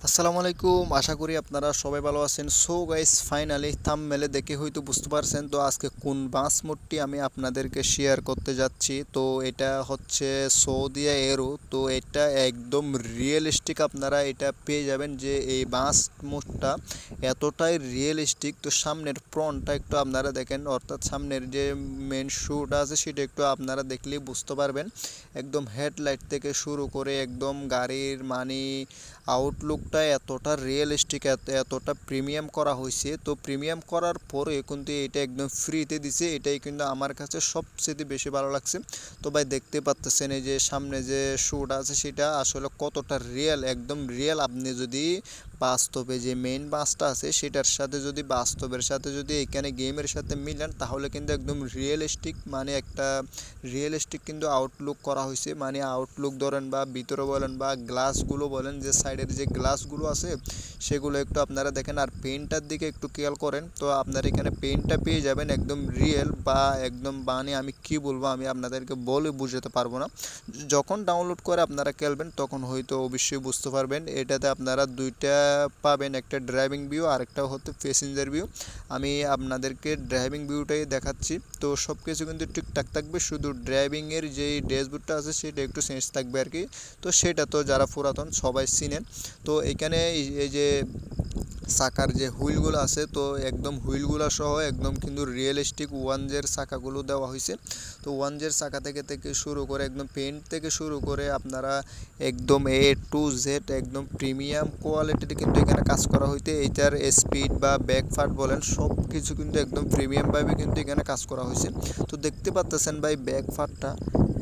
আসসালামু আলাইকুম, আশা করি আপনারা সবাই ভালো আছেন। সো গাইস, ফাইনালি থাম্বনেলে দেখে হয়তো বুঝতে পারছেন তো আজকে কোন বাস মোডটি আমি আপনাদেরকে শেয়ার করতে যাচ্ছি। তো এটা হচ্ছে সৌদিয়া এরো। তো এটা একদম রিয়েলিস্টিক, আপনারা এটা পেয়ে যাবেন যে এই বাস মোডটা এতটাই রিয়েলিস্টিক। তো সামনের ফ্রন্টটা একটু আপনারা দেখেন, অর্থাৎ সামনের যে মেন শুটা আছে সেটা একটু আপনারা দেখলেই বুঝতে পারবেন। একদম হেডলাইট থেকে শুরু করে একদম গাড়ির আউটলুকটা এতটা রিয়েলিস্টিক, এতটা প্রিমিয়াম করা হয়েছে। তো প্রিমিয়াম করার পরে কিন্তু এটা একদম ফ্রিতে দিছে, এটাই কিন্তু আমার কাছে সবচেয়ে বেশি ভালো লাগছে। তো ভাই দেখতে পাচ্ছেন এই যে সামনে যে শুটা আছে সেটা আসলে কতটা রিয়েল, একদম রিয়েল। আপনি যদি বাস্তবে যে মেইন বাসটা আছে সেটার সাথে যদি বাস্তবের সাথে যদি এখানে গেমের সাথে মিলান তাহলে কিন্তু একদম রিয়েলিস্টিক, মানে একটা রিয়েলিস্টিক কিন্তু আউটলুক করা হয়েছে। মানে আউটলুক ধরেন বা ভিতরে বলেন বা গ্লাসগুলো বলেন, যে সাইডের যে গ্লাসগুলো আছে সেগুলো একটু আপনারা দেখেন। আর পেনটার দিকে একটু খেয়াল করেন, তো আপনারা এখানে পেনটা পেয়ে যাবেন একদম রিয়েল বা একদম, মানে আমি কি বলবো, আমি আপনাদেরকে বলে বুঝাতে পারবো না। যখন ডাউনলোড করে আপনারা খেলবেন তখন হয়তো অবশ্যই বুঝতে পারবেন। এটাতে আপনারা দুইটা পাবেন, একটা ড্রাইভিং ভিউ আর একটা হচ্ছে প্যাসেঞ্জার ভিউ। আমি আপনাদেরকে ড্রাইভিং ভিউটাই দেখাচ্ছি। তো সব কিছু কিন্তু ঠিকঠাক থাকবে, শুধু ড্রাইভিংয়ের যেই ড্যাশবোর্ডটা আছে সেটা একটু চেঞ্জ থাকবে আর কি। তো সেটা তো যারা পুরাতন সবাই চিনেন। তো এখানে এই যে চাকার যে হুইলগুলো আছে, তো একদম হুইলগুলো সহ একদম কিন্তু রিয়েলিস্টিক ওয়ানজের চাকাগুলো দেওয়া হয়েছে। তো ওয়ানজের চাকা থেকে থেকে শুরু করে একদম পেন্ট থেকে শুরু করে আপনারা একদম A to Z একদম প্রিমিয়াম কোয়ালিটির কিন্তু এখানে কাজ করা হইতে। এইটার স্পিড বা ব্যাকফাট বলেন সব কিছু কিন্তু একদম প্রিমিয়ামভাবে কিন্তু এখানে কাজ করা হয়েছে। তো দেখতে পাচ্ছেন ভাই ব্যাকফাটটা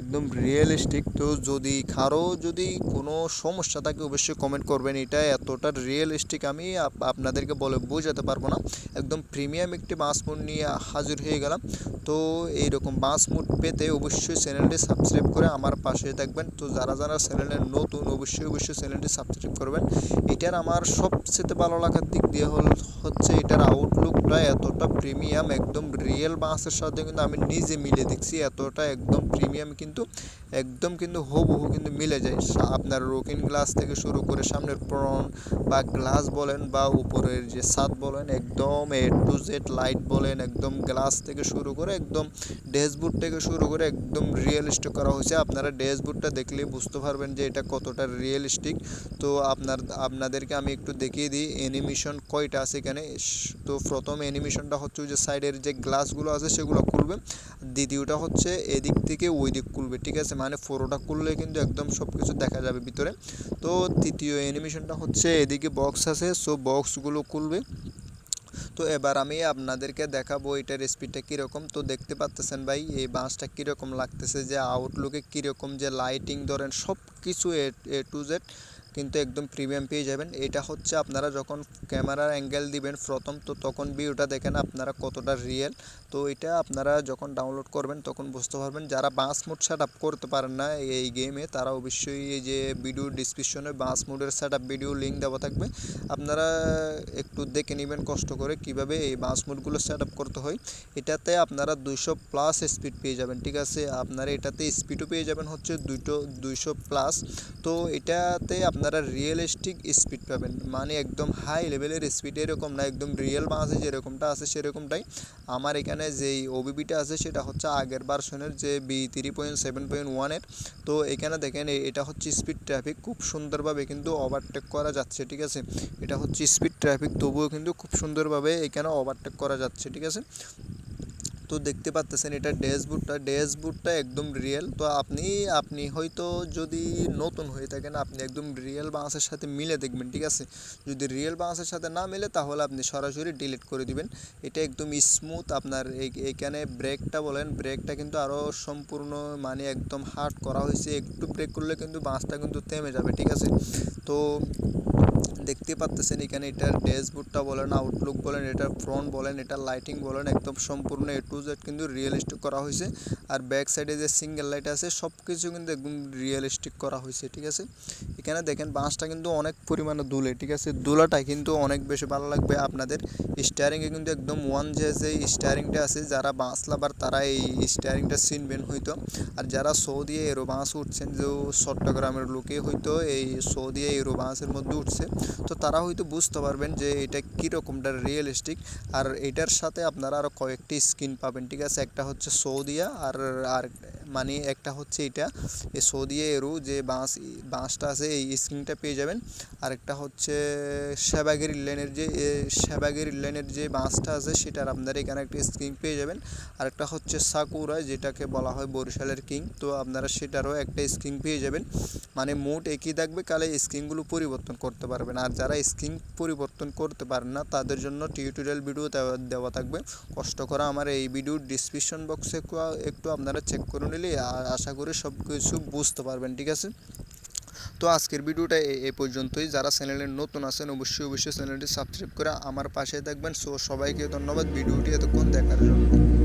একদম রিয়েলিস্টিক। তো যদি কারো যদি কোনো সমস্যা থাকে অবশ্যই কমেন্ট করবেন। এটা এতটা রিয়েলিস্টিক আমি আপনাদেরকে বলে বোঝাতে পারবো না। একদম প্রিমিয়াম একটি বাস মোড নিয়ে হাজির হয়ে গেলাম। তো এইরকম বাস মোড পেতে অবশ্যই চ্যানেলটি সাবস্ক্রাইব করে আমার পাশে থাকবেন। তো যারা যারা চ্যানেলে নতুন অবশ্যই চ্যানেলটি সাবস্ক্রাইব করবেন। এটার আমার সবচেয়ে ভালো লাগার দিক দিয়ে হচ্ছে এটার আউটলুকটা এতটা প্রিমিয়াম, একদম রিয়েল বাসের সাথে কিন্তু আমি নিজে মিলে দেখছি, এতটা একদম প্রিমিয়াম কিন্তু একদম কিন্তু হুবহু কিন্তু মিলে যায়। আপনার রুকিং গ্লাস থেকে শুরু করে সামনের ফ্রন্ট বা গ্লাস বলেন বা উপরের যে ছাদ বলেন, একদম A to Z লাইট বলেন, একদম গ্লাস থেকে শুরু করে একদম ড্যাশবোর্ড থেকে শুরু করে একদম রিয়েলিস্টিক করা হয়েছে। আপনারা ড্যাশবোর্ডটা দেখলেই বুঝতে পারবেন যে এটা কতটা রিয়েলিস্টিক। তো আপনাদেরকে আমি একটু দেখিয়ে দিই অ্যানিমেশন কয়টা আছে এখানে। তো প্রথম অ্যানিমেশনটা হচ্ছে যে সাইডের যে গ্লাসগুলো আছে সেগুলো খুলবে, দ্বিতীয়টা হচ্ছে এদিক থেকে ওই দিক খুলবে, ঠিক আছে, মানে পুরোটা খুললে কিন্তু একদম সব কিছু দেখা যাবে ভিতরে। তো তৃতীয় অ্যানিমেশনটা হচ্ছে এদিকে বক্স আছে, সো বক্সগুলো খুলবে। তো এবার আমি আপনাদেরকে দেখাবো এটার স্পিডটা কীরকম। তো দেখতে পাচ্ছেন ভাই এই বাসটা কীরকম লাগতেছে, যে আউটলুকে কীরকম, যে লাইটিং ধরেন সব কিছু A to Z কিন্তু একদম প্রিমিয়াম পেয়ে যাবেন। এটা হচ্ছে আপনারা যখন ক্যামেরার অ্যাঙ্গেল দিবেন প্রথম, তো তখন ভিউটা দেখেন আপনারা কতটা রিয়েল। তো এটা আপনারা যখন ডাউনলোড করবেন তখন বুঝতে পারবেন। যারা বাস মোড সেট আপ করতে পারেন না এই গেমে তারা অবশ্যই এই যে ভিডিও ডিসক্রিপশনে বাস মোডের সেট আপ ভিডিও লিঙ্ক দেওয়া থাকবে, আপনারা একটু দেখে নেবেন কষ্ট করে কিভাবে এই বাস মোডগুলো সেট আপ করতে হয়। এটাতে আপনারা 200+ স্পিড পেয়ে যাবেন, ঠিক আছে। আপনারা এটাতে স্পিডও পেয়ে যাবেন হচ্ছে 200+। তো এটাতে আপনারা রিয়েলিস্টিক স্পিড পাবেন, মানে একদম হাই লেভেলের স্পিড এরকম না, একদম রিয়েল বাসে যেরকমটা আছে সেরকমটাই। আমার এখানে যেই ওবিবিটা আছে সেটা হচ্ছে আগের ভার্সনের যে B3.7.1-এর। তো এখানে দেখেন এটা হচ্ছে স্পিড ট্রাফিক, খুব সুন্দরভাবে কিন্তু ওভারটেক করা যাচ্ছে, ঠিক আছে। এটা হচ্ছে স্পিড ট্রাফিক, তবুও কিন্তু খুব সুন্দরভাবে এখানে ওভারটেক করা যাচ্ছে, ঠিক আছে। তো দেখতে পাচ্ছেন এটা ড্যাশবোর্ডটা একদম রিয়েল। তো আপনি হয়তো যদি নতুন হয়ে থাকেন আপনি একদম রিয়েল বাসের সাথে মিলে দেখবেন, ঠিক আছে। যদি রিয়েল বাসের সাথে না মিলে তাহলে আপনি সরাসরি ডিলিট করে দিবেন। এটা একদম স্মুথ। আপনার এইখানে ব্রেকটা বলেন, ব্রেকটা কিন্তু আরও সম্পূর্ণ মানে একদম হার্ড করা হয়েছে, একটু ব্রেক করলে কিন্তু বাসটা কিন্তু থেমে যাবে, ঠিক আছে। তো দেখতে পাচ্ছেন এখানে এটার ড্যাশবোর্ডটা বলেন, আউটলুক বলেন, এটার ফ্রন্ট বলেন, এটার লাইটিং বলেন, একদম সম্পূর্ণ A to Z কিন্তু রিয়েলিস্টিক করা হয়েছে। আর ব্যাক সাইডে যে সিঙ্গেল লাইট আছে সব কিছু কিন্তু একদম রিয়েলিস্টিক করা হয়েছে, ঠিক আছে। এখানে দেখেন বাসটা কিন্তু অনেক পরিমাণে দুলে, ঠিক আছে, দুলাটা কিন্তু অনেক বেশি ভালো লাগবে আপনাদের। স্টিয়ারিংয়ে কিন্তু একদম ওয়ান যে স্টিয়ারিংটা আছে, যারা বাস লাভার তারা এই স্টিয়ারিংটা চিনবেন হয়তো। আর যারা সৌদি এরো বাস উঠছেন, যে চট্টগ্রামের লোকে হয়তো এই সৌদি এরো বাসের মধ্যে উঠছে, তো তারা হয়তো বুঝতে পারবেন যে এটা কীরকমটা রিয়েলিস্টিক। আর এটার সাথে আপনারা আরও কয়েকটি স্কিন পাবেন, ঠিক আছে। একটা হচ্ছে সৌদিয়া আর আর মানে একটা হচ্ছে এটা এই সৌদিয়া এরু যে বাঁশটা আছে এই স্কিনটা পেয়ে যাবেন। আরেকটা হচ্ছে সেবাগের লাইনের যে বাঁশটা আছে সেটার আপনারা এখানে একটা স্কিন পেয়ে যাবেন। আরেকটা হচ্ছে সাকুরা, যেটাকে বলা হয় বরিশালের কিং, তো আপনারা সেটারও একটা স্কিন পেয়ে যাবেন। মানে মোট একই থাকবে, কালে স্কিনগুলো পরিবর্তন করতে পারবেন। আর যারা স্কিন পরিবর্তন করতে পারেন না তাদের জন্য টিউটোরিয়াল ভিডিও দেওয়া থাকবে, কষ্ট করে আমার এই ভিডিওর ডিসক্রিপশন বক্সে একটু আপনারা চেক করে নিলে আশা করি সব কিছু বুঝতে পারবেন, ঠিক আছে। তো আজকের ভিডিওটা এ পর্যন্তই। যারা চ্যানেলে নতুন আছেন অবশ্যই চ্যানেলটি সাবস্ক্রাইব করে আমার পাশে থাকবেন। সো সবাইকে ধন্যবাদ ভিডিওটি এতক্ষণ দেখার জন্য।